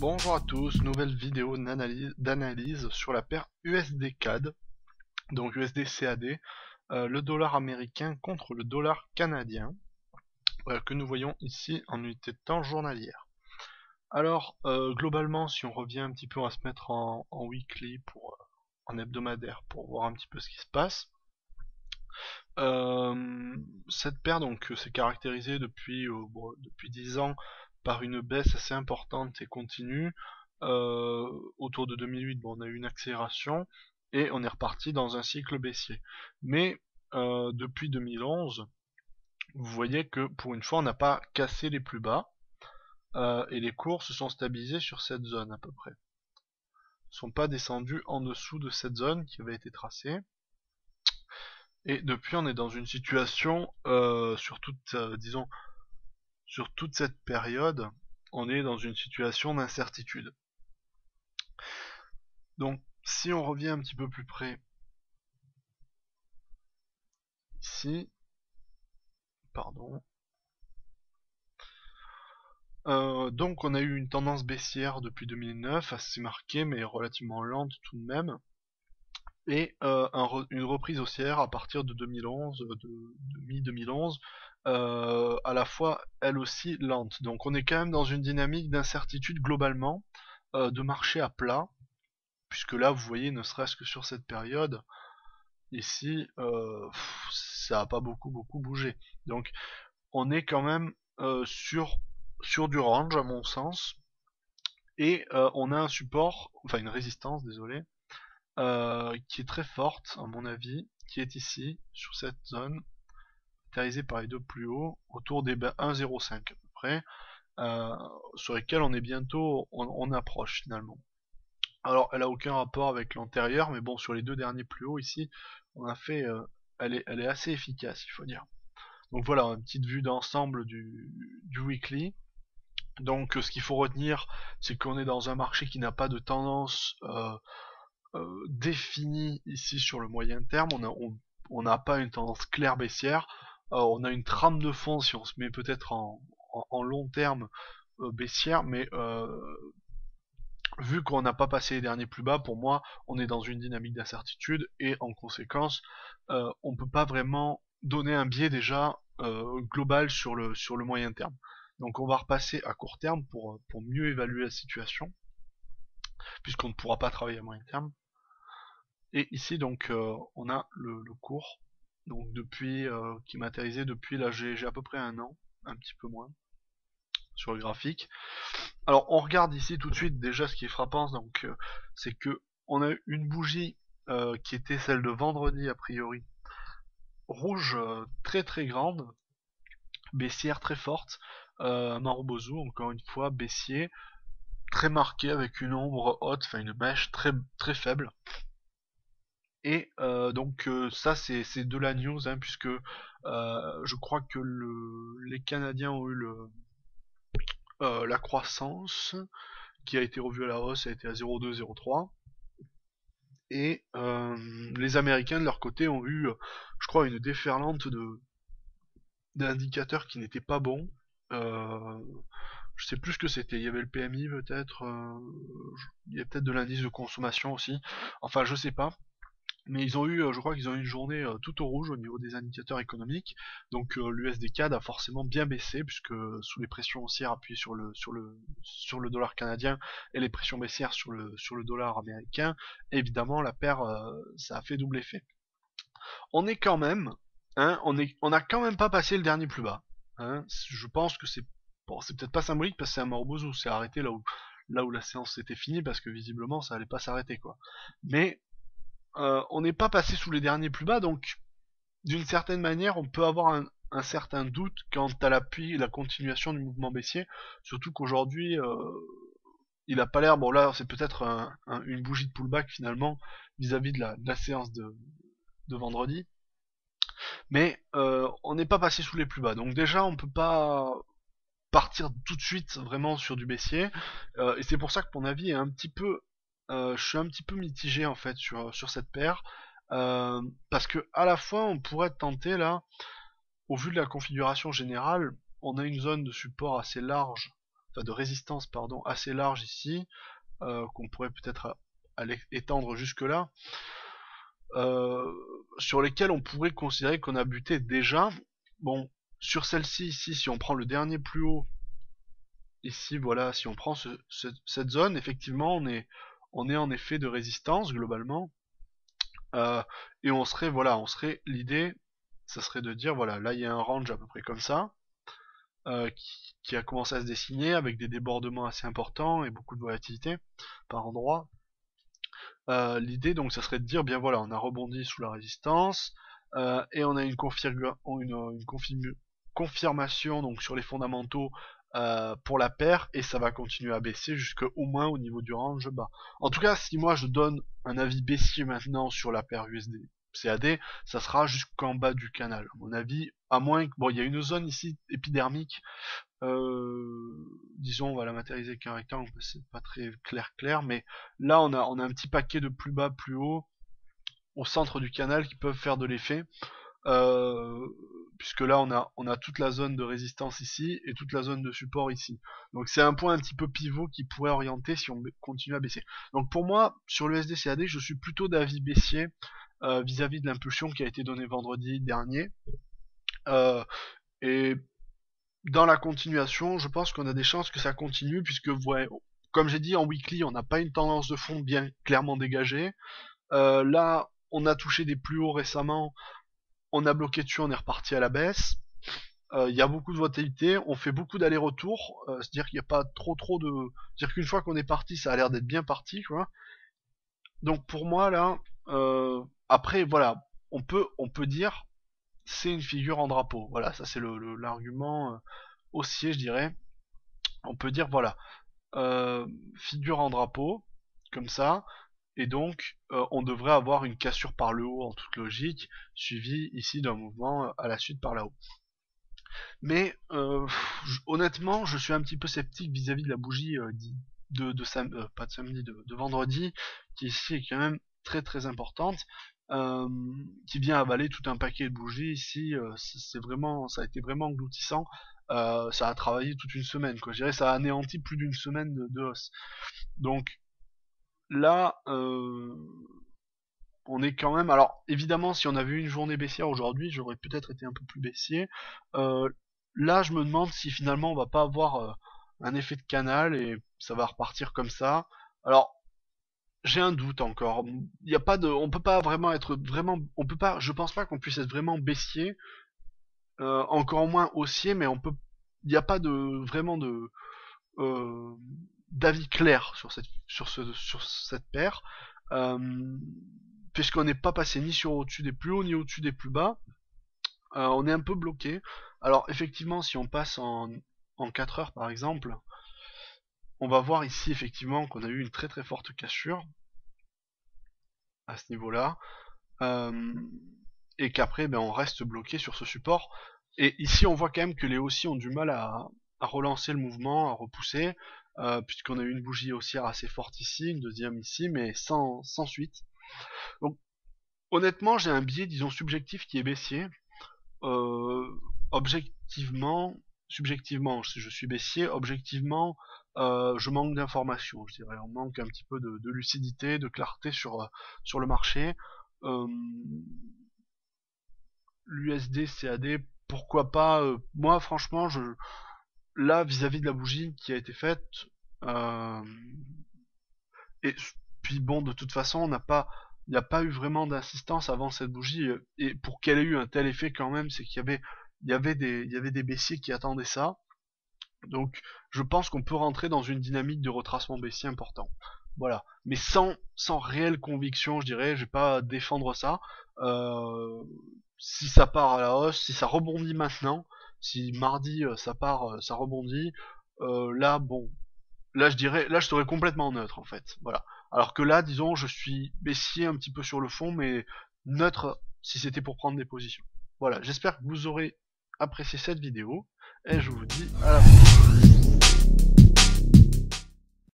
Bonjour à tous, nouvelle vidéo d'analyse sur la paire USD-CAD, donc USD-CAD, le dollar américain contre le dollar canadien, que nous voyons ici en unité de temps journalière. Alors, globalement, si on revient un petit peu, on va se mettre en weekly, en hebdomadaire, pour voir un petit peu ce qui se passe. Cette paire donc s'est caractérisée depuis 10 ans par une baisse assez importante et continue. Autour de 2008, on a eu une accélération et on est reparti dans un cycle baissier. Mais depuis 2011, vous voyez que pour une fois, on n'a pas cassé les plus bas et les cours se sont stabilisés sur cette zone à peu près. Ils ne sont pas descendus en dessous de cette zone qui avait été tracée. Et depuis, on est dans une situation sur toute cette période, on est dans une situation d'incertitude. Donc, si on revient un petit peu plus près, ici, pardon. Donc, on a eu une tendance baissière depuis 2009, assez marquée, mais relativement lente tout de même. Et une reprise haussière à partir de 2011, de mi-2011, à la fois elle aussi lente. Donc on est quand même dans une dynamique d'incertitude globalement, de marché à plat, puisque là vous voyez, ne serait-ce que sur cette période, ici, ça n'a pas beaucoup bougé. Donc on est quand même sur du range à mon sens, et on a un support, enfin une résistance, désolé, qui est très forte à mon avis, qui est ici, sur cette zone, caractérisée par les deux plus hauts, autour des 1,05 à peu près, sur lesquels on est bientôt, on approche finalement. Alors elle a aucun rapport avec l'antérieur, mais bon, sur les deux derniers plus hauts ici, on a fait, elle est assez efficace, il faut dire. Donc voilà, une petite vue d'ensemble du weekly. Donc ce qu'il faut retenir, c'est qu'on est dans un marché qui n'a pas de tendance définie ici sur le moyen terme. On n'a pas une tendance claire baissière. On a une trame de fond si on se met peut-être en long terme baissière, mais vu qu'on n'a pas passé les derniers plus bas, pour moi, on est dans une dynamique d'incertitude et en conséquence, on peut pas vraiment donner un biais déjà global sur le moyen terme. Donc on va repasser à court terme pour mieux évaluer la situation, puisqu'on ne pourra pas travailler à moyen terme. Et ici donc on a le cours, donc depuis qui est matérialisé depuis là j'ai à peu près un an, un petit peu moins, sur le graphique. Alors on regarde ici tout de suite déjà ce qui est frappant, donc c'est que on a une bougie qui était celle de vendredi a priori, rouge très très grande, baissière très forte, Marubozu encore une fois baissier, très marqué avec une ombre haute, enfin une mèche très très faible. Et donc ça c'est de la news, hein, puisque je crois que les Canadiens ont eu la croissance qui a été revue à la hausse, a été à 0,2, 0,3. Et les Américains de leur côté ont eu, je crois, une déferlante d'indicateurs qui n'étaient pas bons. Je sais plus ce que c'était. Il y avait le PMI peut-être, il y a peut-être de l'indice de consommation aussi. Enfin, je sais pas. Mais ils ont eu, je crois qu'ils ont eu une journée tout au rouge au niveau des indicateurs économiques. Donc l'USD-CAD a forcément bien baissé puisque sous les pressions haussières appuyées sur le dollar canadien et les pressions baissières sur le dollar américain, évidemment la paire ça a fait double effet. On est quand même, hein, on a quand même pas passé le dernier plus bas. Hein. Je pense que c'est peut-être pas symbolique parce que c'est un Marubozu, c'est arrêté là où la séance était finie parce que visiblement ça allait pas s'arrêter quoi. Mais on n'est pas passé sous les derniers plus bas, donc d'une certaine manière, on peut avoir un certain doute quant à l'appui et la continuation du mouvement baissier, surtout qu'aujourd'hui, il a pas l'air, bon là c'est peut-être une bougie de pullback finalement vis-à-vis de la séance de vendredi, mais on n'est pas passé sous les plus bas, donc déjà on peut pas partir tout de suite vraiment sur du baissier, et c'est pour ça que mon avis est un petit peu, je suis un petit peu mitigé en fait sur cette paire, parce que à la fois on pourrait tenter là, au vu de la configuration générale, on a une zone de support assez large enfin de résistance pardon, assez large ici, qu'on pourrait peut-être aller étendre jusque là, sur lesquels on pourrait considérer qu'on a buté déjà. Bon, sur celle-ci ici, si on prend le dernier plus haut, ici voilà, si on prend cette zone, effectivement on est en effet de résistance globalement, et on serait, voilà, l'idée, ça serait de dire, voilà, là il y a un range à peu près comme ça, qui a commencé à se dessiner avec des débordements assez importants et beaucoup de volatilité par endroit. L'idée donc ça serait de dire, bien voilà, on a rebondi sous la résistance, et on a une confirmation donc sur les fondamentaux pour la paire, et ça va continuer à baisser jusqu'au moins au niveau du range bas. En tout cas, si moi je donne un avis baissier maintenant sur la paire USD CAD, ça sera jusqu'en bas du canal, à mon avis, à moins que, bon, il y a une zone ici épidermique, disons, on va la matérialiser avec un rectangle, c'est pas très clair, mais là on a un petit paquet de plus bas, plus haut, au centre du canal qui peuvent faire de l'effet. Puisque là on a toute la zone de résistance ici et toute la zone de support ici. Donc c'est un point un petit peu pivot qui pourrait orienter si on continue à baisser. Donc pour moi, sur le SDCAD, je suis plutôt d'avis baissier vis-à-vis de l'impulsion qui a été donnée vendredi dernier. Et dans la continuation, je pense qu'on a des chances que ça continue, puisque ouais, comme j'ai dit en weekly, on n'a pas une tendance de fond bien clairement dégagée. Là, on a touché des plus hauts récemment, on a bloqué dessus, on est reparti à la baisse. Il y a beaucoup de volatilité, on fait beaucoup d'allers-retours, c'est-à-dire qu'il n'y a pas trop de... C'est-à-dire qu'une fois qu'on est parti, ça a l'air d'être bien parti, quoi. Donc pour moi, là, après, voilà, on peut dire, c'est une figure en drapeau. Voilà, ça c'est l'argument haussier, je dirais. On peut dire, voilà, figure en drapeau, comme ça, et donc on devrait avoir une cassure par le haut en toute logique, suivie ici d'un mouvement à la suite par là-haut. Mais honnêtement, je suis un petit peu sceptique vis-à-vis de la bougie pas de samedi, de vendredi, qui ici est quand même très très importante, qui vient avaler tout un paquet de bougies ici. C'est vraiment, ça a été vraiment engloutissant. Ça a travaillé toute une semaine, quoi. Je dirais, ça a anéanti plus d'une semaine de hausse. Donc là, on est quand même... Alors, évidemment, si on avait eu une journée baissière aujourd'hui, j'aurais peut-être été un peu plus baissier. Là, je me demande si finalement on va pas avoir un effet de canal et ça va repartir comme ça. Alors, j'ai un doute encore. Il y a pas de, on peut pas vraiment être vraiment, on peut pas. Je pense pas qu'on puisse être vraiment baissier, encore moins haussier, mais on peut. Il n'y a pas de vraiment de euh, d'avis clair sur cette paire. Euh, Puisqu'on n'est pas passé ni sur au-dessus des plus hauts ni au-dessus des plus bas, on est un peu bloqué. Alors effectivement, si on passe en 4 heures par exemple, on va voir ici effectivement qu'on a eu une très très forte cassure à ce niveau-là, et qu'après ben, on reste bloqué sur ce support. Et ici on voit quand même que les haussiers ont du mal à relancer le mouvement, à repousser, puisqu'on a eu une bougie haussière assez forte ici, une deuxième ici, mais sans suite. Donc honnêtement, j'ai un biais, disons, subjectif qui est baissier. Objectivement, subjectivement, je suis baissier. Objectivement, je manque d'informations, je dirais. On manque un petit peu de lucidité, de clarté sur le marché. L'USD, CAD, pourquoi pas. Moi, franchement, là, vis-à-vis de la bougie qui a été faite, et puis bon, de toute façon, il n'y a pas eu vraiment d'insistance avant cette bougie, et pour qu'elle ait eu un tel effet quand même, c'est qu'il y avait des baissiers qui attendaient ça. Donc, je pense qu'on peut rentrer dans une dynamique de retracement baissier important. Voilà, mais sans réelle conviction, je dirais, je vais pas défendre ça. Si ça part à la hausse, si ça rebondit maintenant, si mardi ça part, ça rebondit, là bon, là je dirais, là je serais complètement neutre en fait. Voilà. Alors que là, disons, je suis baissier un petit peu sur le fond, mais neutre si c'était pour prendre des positions. Voilà, j'espère que vous aurez apprécié cette vidéo, et je vous dis à la prochaine.